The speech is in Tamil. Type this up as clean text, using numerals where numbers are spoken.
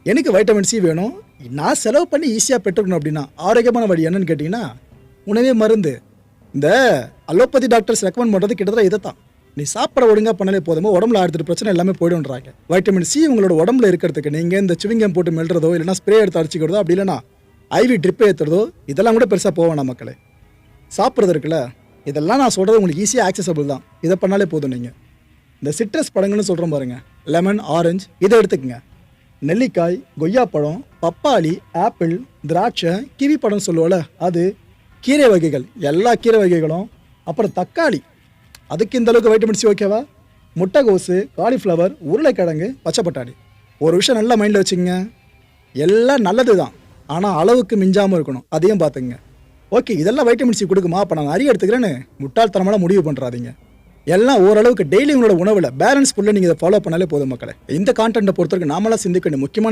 எனக்கு வைட்டமின் சி வேணும், நான் செலவு பண்ணி ஈஸியாக பெற்றுக்கணும் அப்படின்னா ஆரோக்கியமான வழி என்னன்னு கேட்டிங்கன்னா உணவே மருந்து. இந்த அலோபதி டாக்டர்ஸ் ரெக்கமெண்ட் பண்ணுறது கிட்டத்தட்ட இதை தான். நீ சாப்பிட ஒழுங்காக பண்ணாலே போதுமோ உடம்புல 1000 பிரச்சனை எல்லாமே போய்டுன்றாங்க. வைட்டமின் சி உங்களோட உடம்புல இருக்கிறதுக்கு நீங்கள் இந்த சிவிங்கம் போட்டு மெல்றதோ இல்லைனா ஸ்ப்ரே எடுத்து அடிச்சிக்கிறதோ அப்படி இல்லைனா ஐவி ட்ரிப்பை ஏற்றுறதோ இதெல்லாம் கூட பெருசாக போவேணாம் மக்களே. சாப்பிட்றது இருக்குல்ல, இதெல்லாம் நான் சொல்கிறது உங்களுக்கு ஈஸியாக ஆக்சசபிள் தான். இதை பண்ணாலே போதும். நீங்கள் இந்த சிட்ரஸ் பழங்கள்னு சொல்கிறோம் பாருங்க, லெமன், ஆரஞ்சு, இதை எடுத்துக்கங்க. நெல்லிக்காய், கொய்யாப்பழம், பப்பாளி, ஆப்பிள், திராட்சை, கிவி பழம் சொல்லுவோம்ல அது, கீரை வகைகள், எல்லா கீரை வகைகளும், அப்புறம் தக்காளி, அதுக்கு இந்த அளவுக்கு வைட்டமின் சி ஓகேவா? முட்டைகோசு, காலிஃப்ளவர், உருளைக்கிழங்கு, பச்சை பட்டாணி. ஒரு விஷயம் நல்லா மைண்டில் வச்சுங்க, எல்லாம் நல்லது தான், ஆனால் அளவுக்கு மிஞ்சாமல் இருக்கணும், அதையும் பார்த்துங்க. ஓகே, இதெல்லாம் வைட்டமின் சி கொடுக்குமா, அப்போ நான் நிறைய எடுத்துக்கிறேன்னு முட்டாள்தனமான முடிவு பண்ணுறாதீங்க. எல்லாம் ஓரளவுக்கு டெய்லி உங்களோட உணவில் பேலன்ஸ் ஃபுல்லாக நீங்கள் இதை ஃபாலோ பண்ணாலே போதும் மக்களே. இந்த கான்டென்ட்டை பொறுத்தவரைக்கும் நாமளாக சிந்திக்க வேண்டிய முக்கியமான